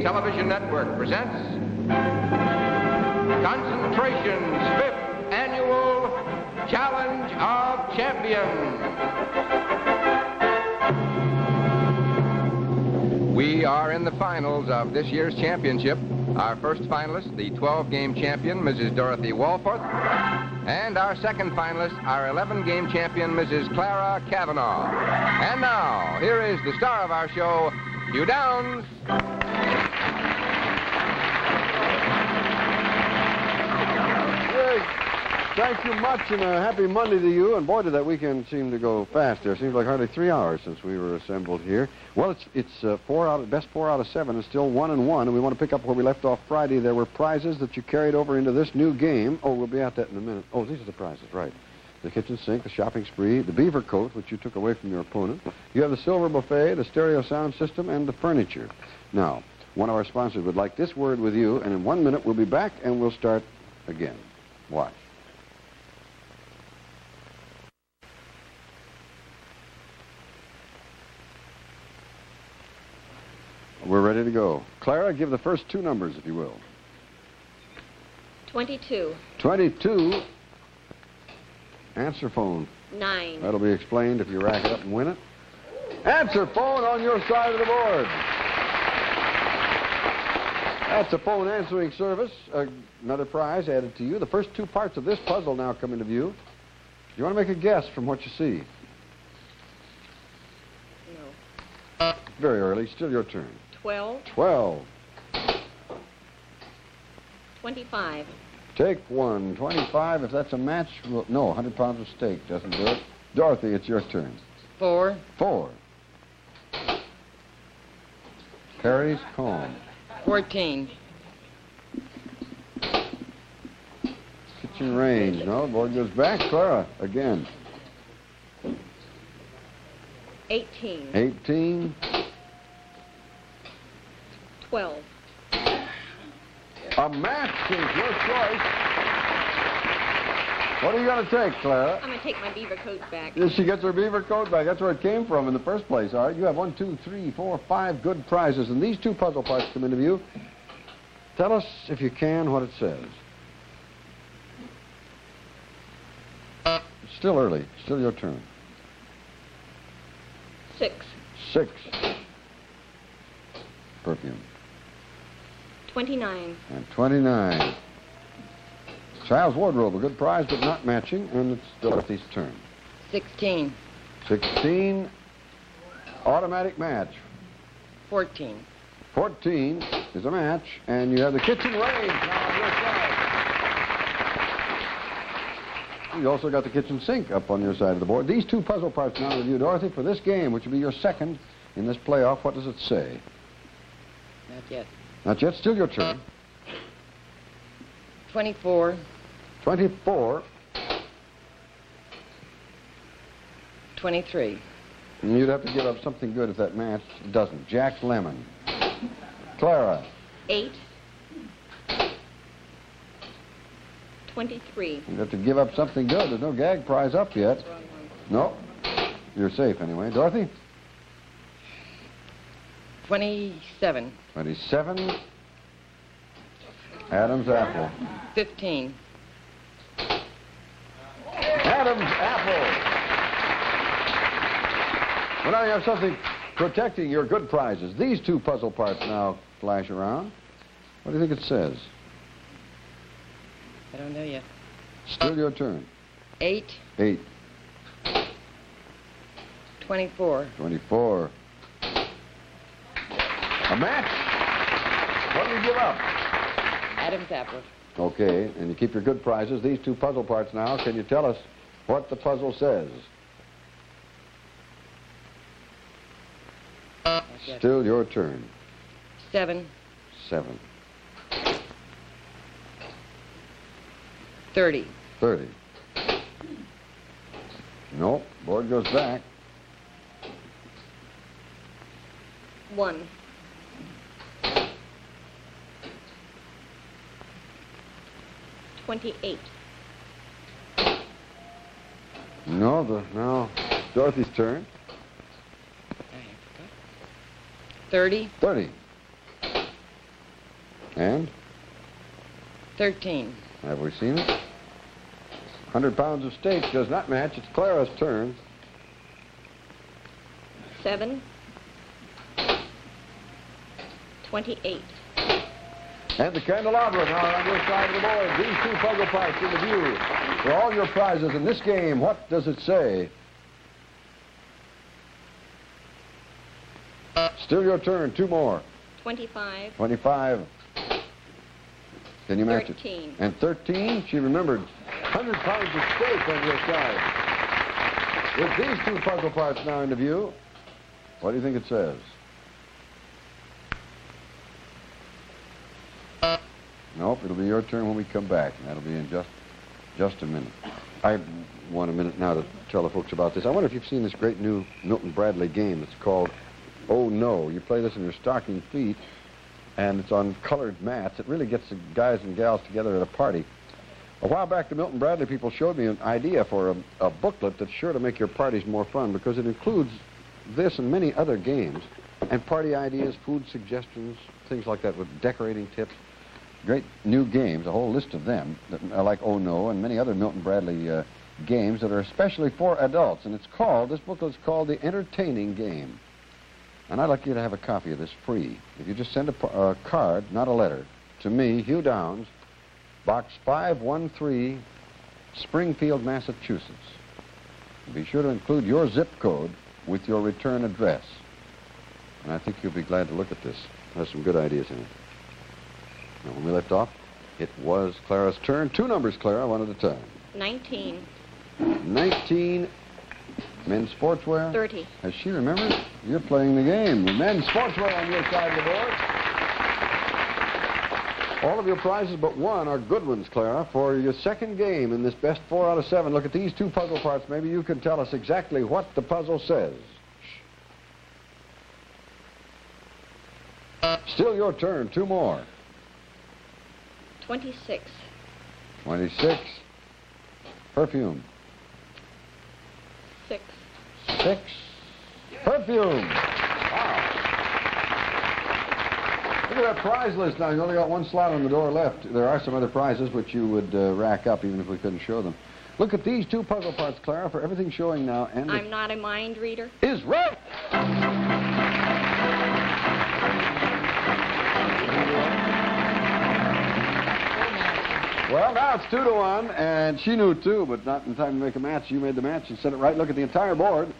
ABC Television Network presents Concentration's 5th Annual Challenge of Champions. We are in the finals of this year's championship. Our first finalist, the 12-game champion, Mrs. Dorothy Walforth, and our second finalist, our 11-game champion, Mrs. Clara Cavanaugh. And now, here is the star of our show, Hugh Downs. Thank you much, and a happy Monday to you. And boy, did that weekend seem to go fast there. Seems like hardly 3 hours since we were assembled here. Well, it's best 4 out of 7, and still 1-1. And we want to pick up where we left off Friday. There were prizes that you carried over into this new game. Oh, we'll be at that in a minute. Oh, these are the prizes, right? The kitchen sink, the shopping spree, the beaver coat, which you took away from your opponent. You have the silver buffet, the stereo sound system, and the furniture. Now, one of our sponsors would like this word with you, and in 1 minute we'll be back and we'll start again. Watch. We're ready to go. Clara, give the first two numbers, if you will. 22. 22. Answer phone. 9. That'll be explained if you rack it up and win it. Answer phone on your side of the board. That's a phone answering service. Another prize added to you. The first two parts of this puzzle now come into view. You want to make a guess from what you see? No. Very early. Still your turn. 12. 12. 25. Take one. 25. If that's a match, well, no. 100 pounds of steak doesn't do it. Dorothy, it's your turn. 4. 4. Perry's comb. 14. Kitchen range. No, the board goes back. Clara, again. 18. 18. 12. A match is your choice. What are you going to take, Clara? I'm going to take my beaver coat back. Yes, she gets her beaver coat back. That's where it came from in the first place. All right, you have 1, 2, 3, 4, 5 good prizes, and these two puzzle parts come into view. Tell us, if you can, what it says. It's still early. Still your turn. 6. 6. Perfume. 29. And 29. Child's wardrobe, a good prize, but not matching, and it's Dorothy's turn. 16. 16. Automatic match. 14. 14 is a match, and you have the kitchen range now on your side. You also got the kitchen sink up on your side of the board. These two puzzle parts now with you, Dorothy, for this game, which will be your second in this playoff. What does it say? Not yet. Not yet. Still your turn. 24. 24. 23. And you'd have to give up something good if that match doesn't. Jack Lemmon. Clara. 8. 23. You'd have to give up something good. There's no gag prize up yet. No. You're safe anyway. Dorothy? 27. 27. Adam's apple. 15. Adam's apple. Well, now you have something protecting your good prizes. These two puzzle parts now flash around. What do you think it says? I don't know yet. Still your turn. 8. 8. 24. 24. A match. What do you give up? Adam's apple. Okay, and you keep your good prizes. These two puzzle parts now. Can you tell us what the puzzle says? Still your turn. 7. 7. 30. 30. Nope. Board goes back. 1. 28. No, now Dorothy's turn. 30. 30. And? 13. Have we seen it? 100 pounds of steak does not match. It's Clara's turn. 7. 28. And the candelabra now on your side of the board. These two puzzle parts in the view. For all your prizes in this game, what does it say? Still your turn. 2 more. 25. 25. Can you match 13. it? And 13, she remembered. 100 pounds of steak on your side. With these two puzzle parts now in the view, what do you think it says? Nope, it'll be your turn when we come back. That'll be in just a minute. I want a minute now to tell the folks about this. I wonder if you've seen this great new Milton Bradley game. It's called Oh No. You play this in your stocking feet, and it's on colored mats. It really gets the guys and gals together at a party. A while back, the Milton Bradley people showed me an idea for a booklet that's sure to make your parties more fun, because it includes this and many other games, and party ideas, food suggestions, things like that, with decorating tips. Great new games, a whole list of them, that are like Oh No, and many other Milton Bradley games that are especially for adults. And this booklet's called The Entertaining Game. And I'd like you to have a copy of this free. If you just send a card, not a letter, to me, Hugh Downs, Box 513, Springfield, Massachusetts. And be sure to include your zip code with your return address. And I think you'll be glad to look at this. It has some good ideas in it. Now, when we left off, it was Clara's turn. 2 numbers, Clara, one at a time. 19. 19, men's sportswear. 30. Has she remembered? You're playing the game. The men's sportswear on your side of the board. All of your prizes but one are good ones, Clara. For your second game in this best 4 out of 7, look at these 2 puzzle parts. Maybe you can tell us exactly what the puzzle says. Still your turn. 2 more. 26. 26. Perfume. 6. 6. Perfume. Wow. Look at that prize list now. You only got 1 slot on the door left. There are some other prizes which you would rack up even if we couldn't show them. Look at these 2 puzzle parts, Clara, for everything showing now. And I'm not a mind reader. Is right. Well, now it's 2-1, and she knew too, but not in time to make a match. You made the match and set it right. Look at the entire board.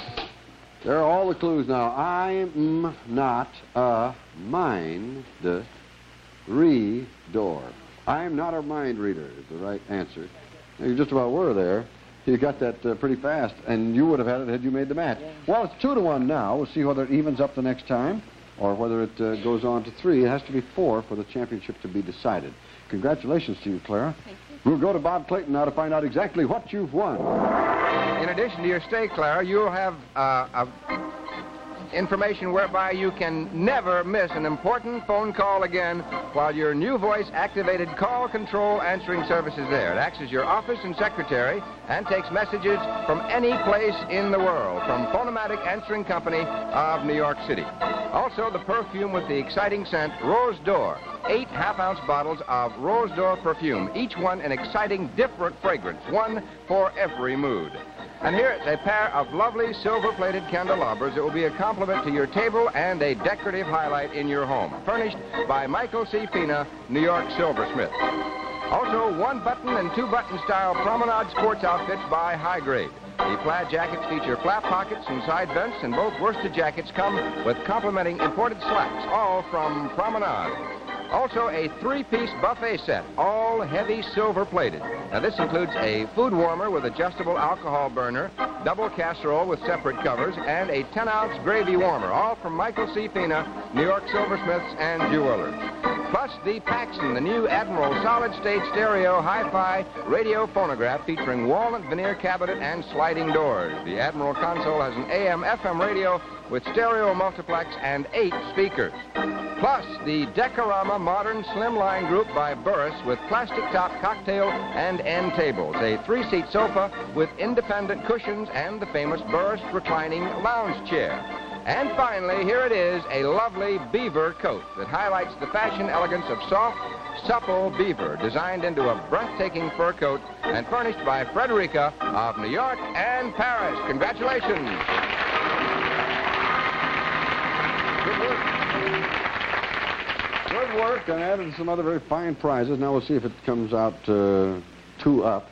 There are all the clues now. I'm not a mind reader. I'm not a mind reader is the right answer. Now, you just about were there. You got that pretty fast, and you would have had it had you made the match. Yeah. Well, it's 2-1 now. We'll see whether it evens up the next time or whether it goes on to 3. It has to be 4 for the championship to be decided. Congratulations to you, Clara. Thank you. We'll go to Bob Clayton now to find out exactly what you've won. In addition to your steak, Clara, you'll have information whereby you can never miss an important phone call again while your new voice-activated call control answering service is there. It acts as your office and secretary and takes messages from any place in the world, from Phonomatic Answering Company of New York City. Also, the perfume with the exciting scent Rose d'Or. 8 half-ounce bottles of Rose d'Or perfume, each one an exciting, different fragrance, one for every mood. And here is a pair of lovely silver-plated candelabras that will be a compliment to your table and a decorative highlight in your home. Furnished by Michael C. Fina, New York silversmith. Also, 1-button and 2-button style promenade sports outfits by High Grade. The plaid jackets feature flap pockets and side vents, and both worsted jackets come with complementing imported slacks, all from Promenade. Also, a 3-piece buffet set, all heavy silver-plated. Now, this includes a food warmer with adjustable alcohol burner, double casserole with separate covers, and a 10-ounce gravy warmer, all from Michael C. Fina, New York silversmiths and jewelers. Plus, the Paxson, the new Admiral solid-state stereo hi-fi radio phonograph featuring walnut veneer cabinet and sliding doors. The Admiral console has an AM/FM radio with stereo multiplex and 8 speakers. Plus, the Decorama Modern Slimline Group by Burris with plastic-top cocktail and end tables, a 3-seat sofa with independent cushions, and the famous Burris reclining lounge chair. And finally, here it is, a lovely beaver coat that highlights the fashion elegance of soft, supple beaver, designed into a breathtaking fur coat and furnished by Frederica of New York and Paris. Congratulations. Good work, and added some other very fine prizes. Now we'll see if it comes out 2 up.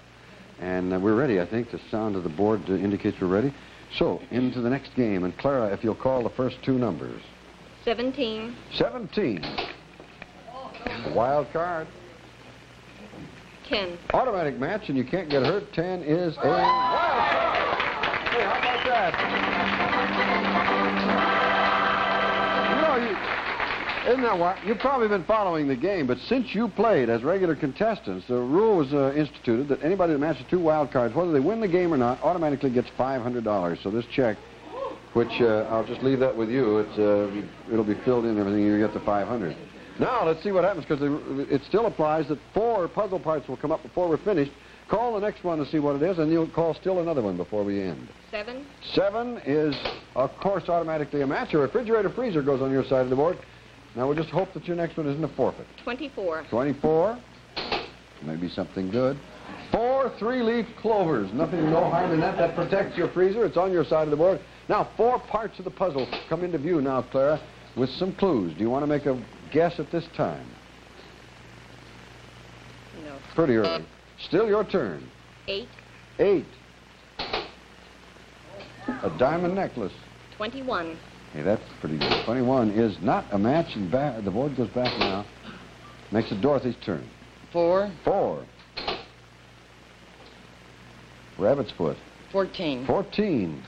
And we're ready, I think. The sound of the board indicates we're ready. So, into the next game. And Clara, if you'll call the first 2 numbers. 17. 17. A wild card. 10. Automatic match, and you can't get hurt. 10 is a wild card. Hey, how about that? You know, isn't that what? You've probably been following the game, but since you played as regular contestants, the rule was instituted that anybody that matches 2 wild cards, whether they win the game or not, automatically gets $500. So this check, which I'll just leave that with you, it'll be filled in everything, you get the 500. Now, let's see what happens, because it still applies that 4 puzzle parts will come up before we're finished. Call the next one to see what it is, and you'll call still another one before we end. 7. 7 is, of course, automatically a match. A refrigerator freezer goes on your side of the board. Now, we'll just hope that your next one isn't a forfeit. 24. 24. Maybe something good. 4 3-leaf clovers. Nothing, no harm in that. That protects your freezer. It's on your side of the board. Now, 4 parts of the puzzle come into view now, Clara, with some clues. Do you want to make a guess at this time? No. Pretty early. Still your turn. 8. 8. A diamond necklace. 21. Hey, that's pretty good. 21 is not a match, and the board goes back now. Makes it Dorothy's turn. 4. 4. Rabbit's foot. 14. 14.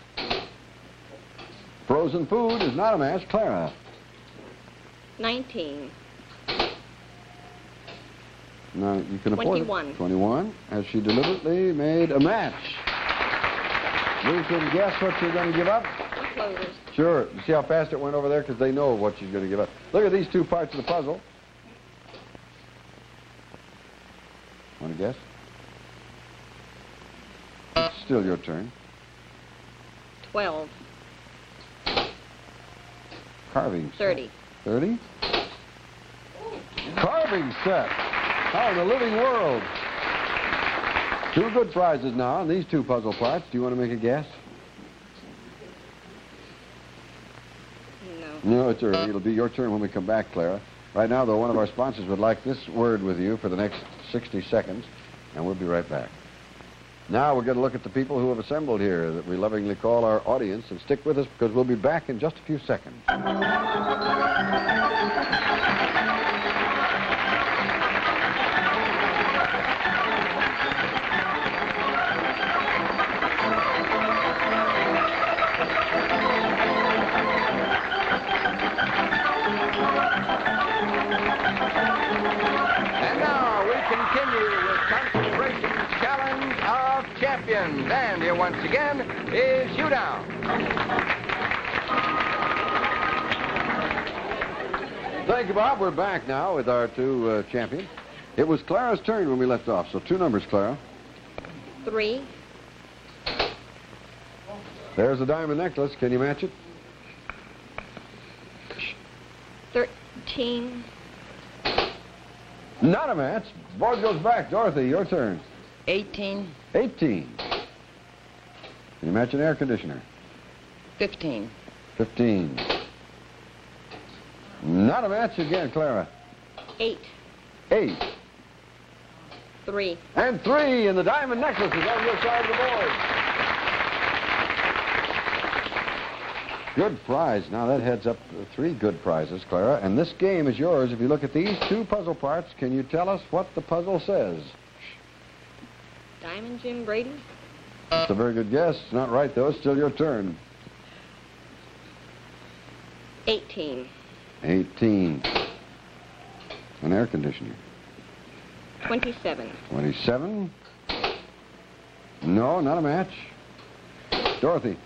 Frozen food is not a match. Clara. 19. Now, you can afford 21. it. 21. Has she deliberately made a match? You can guess what you're going to give up? Clovers. Sure. You see how fast it went over there? Because they know what she's going to give up. Look at these 2 parts of the puzzle. Want to guess? It's still your turn. 12. Carving set. 30. 30? Carving set. How in the living world? 2 good prizes now on these 2 puzzle parts. Do you want to make a guess? No. No, it's early. It'll be your turn when we come back, Clara. Right now, though, one of our sponsors would like this word with you for the next 60 seconds, and we'll be right back. Now we're going to look at the people who have assembled here that we lovingly call our audience, and stick with us because we'll be back in just a few seconds. And here once again is Showdown. Thank you, Bob. We're back now with our 2 champions. It was Clara's turn when we left off, so 2 numbers, Clara. 3. There's the diamond necklace. Can you match it? 13. Not a match. Board goes back. Dorothy, your turn. 18. 18. Can you match an air conditioner? 15. 15. Not a match again, Clara. 8. 8. 3. And 3, and the diamond necklace is on your side of the board. Good prize. Now that heads up 3 good prizes, Clara. And this game is yours. If you look at these 2 puzzle parts, can you tell us what the puzzle says? Diamond Jim Brady. That's a very good guess. It's not right, though. It's still your turn. 18. 18. An air conditioner. 27. 27. No, not a match. Dorothy.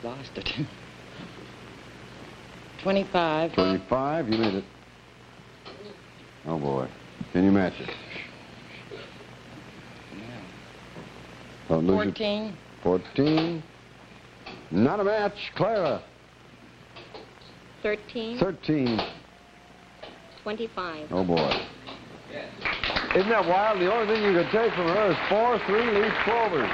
Lost it. 25. 25. You made it. Oh, boy. Can you match it? Don't lose 14. 14. Not a match. Clara. 13. 13. 25. Oh, boy. Isn't that wild? The only thing you could take from her is 4 3-leaf clovers.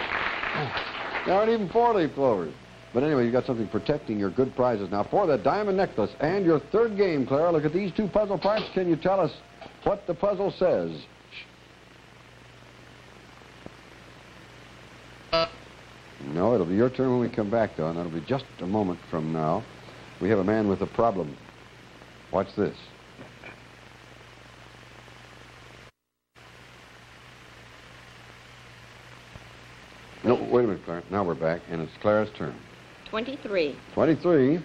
There aren't even 4-leaf clovers. But anyway, you got something protecting your good prizes. Now, for the diamond necklace and your third game, Clara, look at these two puzzle parts. Can you tell us what the puzzle says? No, it'll be your turn when we come back, though, and that'll be just a moment from now. We have a man with a problem. Watch this. No, wait a minute, Clara. Now we're back, and it's Clara's turn. 23. 23.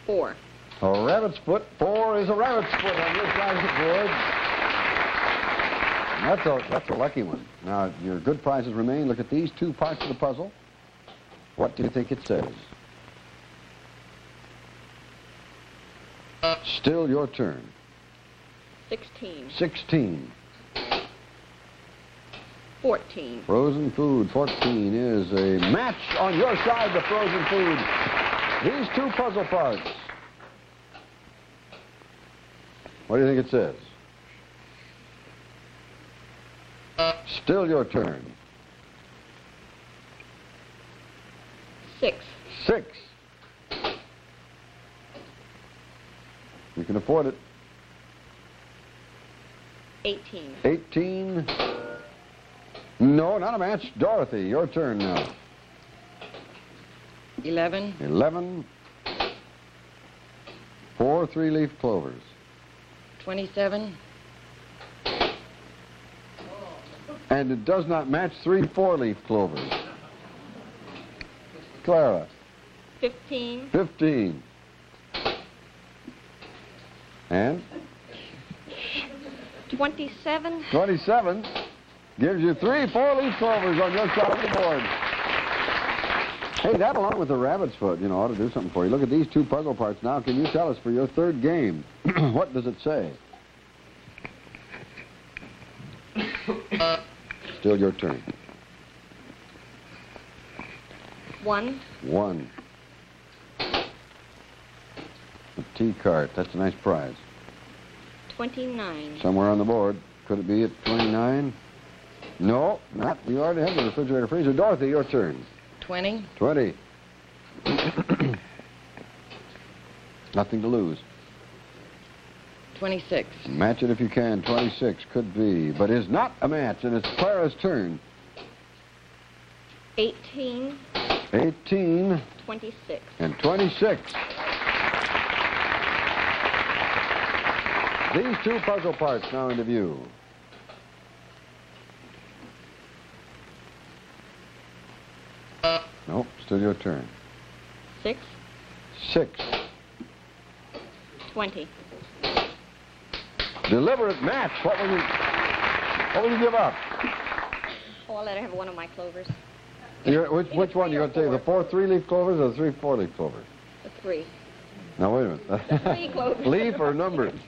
4. A rabbit's foot. 4 is a rabbit's foot on your side of the board. And that's a lucky one. Now, your good prizes remain. Look at these two parts of the puzzle. What do you think it says? Still your turn. 16. 16. 14. Frozen food. 14 is a match on your side, the frozen food. These two puzzle parts. What do you think it says? Still your turn. 6. 6. You can afford it. 18. 18. No, not a match. Dorothy, your turn now. 11. 11. 4 3-leaf clovers. 27. And it does not match 3 4-leaf clovers. Clara. 15. 15. And 27. 27 gives you 3 4-leaf clovers on your side of the board. Hey, that along with the rabbit's foot, you know, ought to do something for you. Look at these two puzzle parts now. Can you tell us for your third game, what does it say? Still your turn. 1. 1. A T cart. That's a nice prize. 29. Somewhere on the board. Could it be at 29? No, not. You already have the refrigerator freezer. Dorothy, your turn. 20. 20. Nothing to lose. 26. Match it if you can. 26 could be, but is not a match, and it's Clara's turn. 18. 18 26. and 26. These two puzzle parts now into view. Nope, still your turn. 6. 6. 20. Deliberate match. What will you give up? Oh, I'll let her have one of my clovers. Which one are you going to take? The 4 3-leaf clovers or the 3 4-leaf clovers? The 3. Now, wait a minute. The 3 clovers. Leaf or numbers?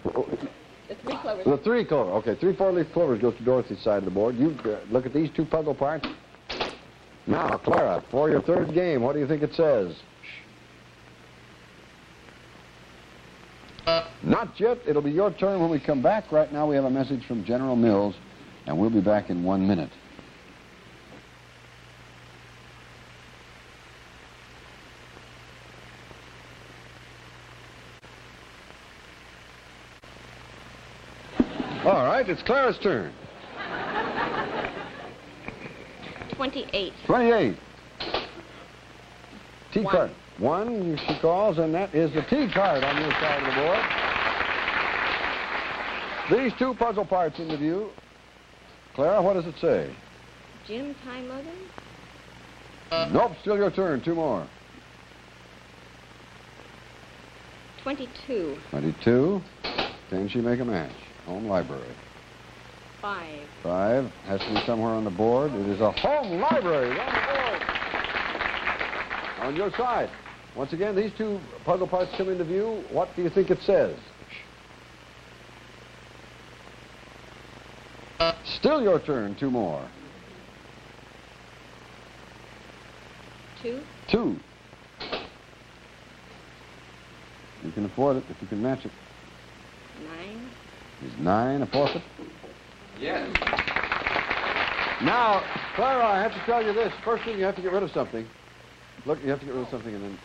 The 3 clovers. The 3 clover. Okay, 3 4-leaf clovers goes to Dorothy's side of the board. You look at these two puzzle parts. Now, Clara, for your third game, what do you think it says? Not yet. It'll be your turn when we come back. Right now we have a message from General Mills, and we'll be back in 1 minute. All right, it's Clara's turn. 28. 28. T One. card. 1, she calls, and that is the T card on your side of the board. These two puzzle parts into view. Clara, what does it say? Jim Ty Muggin. Nope, still your turn. 2 more. 22. 22. Can she make a match? Home library. 5. 5 has to be somewhere on the board. It is a home library on the board. On your side. Once again, these two puzzle parts come into view. What do you think it says? Still your turn. 2 more. 2. 2. You can afford it if you can match it. 9. Is 9 a forfeit? Yes. Now, Clara, I have to tell you this. First thing, you have to get rid of something. Look, you have to get rid of something and then...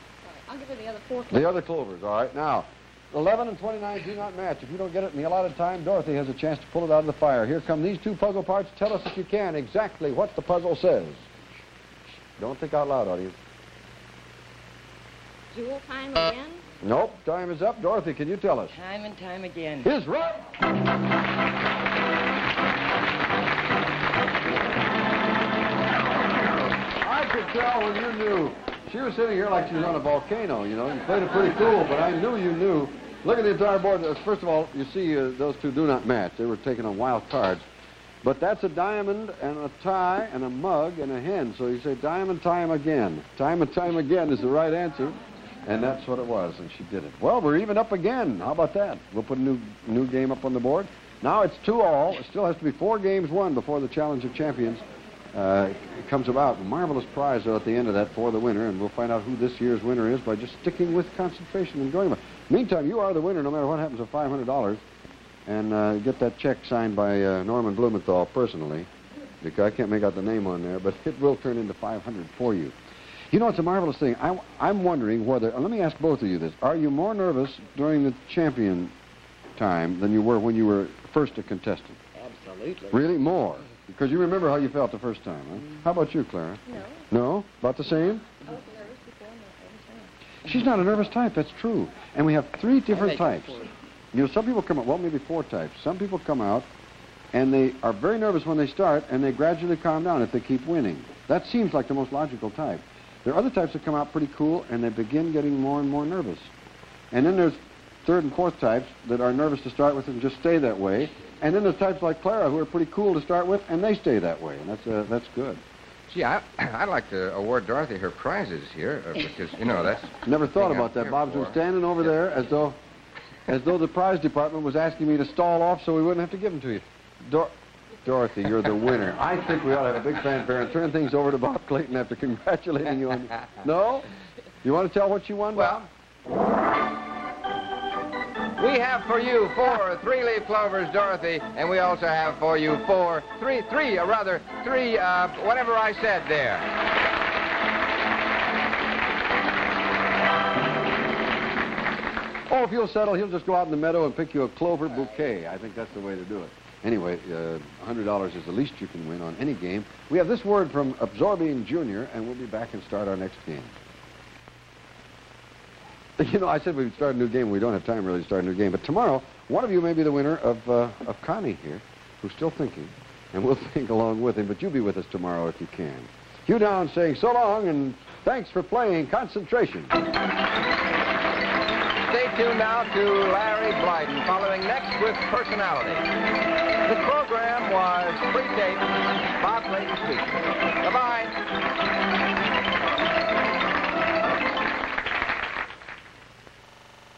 I'll give her the other 4. The other clovers, all right. Now, 11 and 29 do not match. If you don't get it in the allotted time, Dorothy has a chance to pull it out of the fire. Here come these 2 puzzle parts. Tell us, if you can, exactly what the puzzle says. Don't think out loud, audience. Jewel time again? Nope, time is up. Dorothy, can you tell us? Time and time again. Is right. I could tell when you knew. She was sitting here like she was on a volcano, you know. You played it pretty cool, but I knew you knew. Look at the entire board. First of all, you see those 2 do not match. They were taken on wild cards. But that's a diamond and a tie and a mug and a hen. So you say diamond time again. Time and time again is the right answer. And that's what it was, and she did it. Well, we're even up again. How about that? We'll put a new game up on the board. Now it's 2-all. It still has to be 4 games won before the Challenge of Champions comes about. A marvelous prize, though, at the end of that for the winner, and we'll find out who this year's winner is by just sticking with concentration and going. Meantime, you are the winner no matter what happens with $500, and get that check signed by Norman Blumenthal personally, because I can't make out the name on there, but it will turn into $500 for you. You know, it's a marvelous thing. I'm wondering whether, let me ask both of you this, are you more nervous during the champion time than you were when you were first a contestant? Absolutely. Really? More? Because you remember how you felt the first time, huh? How about you, Clara? No. No? About the same? I was nervous before, not every time. She's not a nervous type, that's true. And we have 3 different I types. like it. You know, some people come out, well, maybe 4 types. Some people come out and they are very nervous when they start, and they gradually calm down if they keep winning. That seems like the most logical type. There are other types that come out pretty cool, and they begin getting more and more nervous. And then there's 3rd and 4th types that are nervous to start with and just stay that way. And then there's types like Clara who are pretty cool to start with, and they stay that way, and that's good. Gee, I'd like to award Dorothy her prizes here, because, you know, that's... Never thought about that. Bob's been standing over there as though the prize department was asking me to stall off so we wouldn't have to give them to you. Dorothy, you're the winner. I think we ought to have a big fanfare and turn things over to Bob Clayton after congratulating you on... No? You want to tell what you won, Bob? We have for you 4 3-leaf clovers, Dorothy, and we also have for you 3, whatever I said there. Oh, if you'll settle, he'll just go out in the meadow and pick you a clover bouquet. I think that's the way to do it. Anyway, $100 is the least you can win on any game. We have this word from Absorbine Jr., and we'll be back and start our next game. You know, I said we'd start a new game. We don't have time really to start a new game. But tomorrow, one of you may be the winner of Connie here, who's still thinking, and we'll think along with him. But you be with us tomorrow if you can. Hugh Downs saying so long, and thanks for playing Concentration. Stay tuned now to Larry Blyden, following next with Personality. The program was pre-taped. Bob Clayton speaking.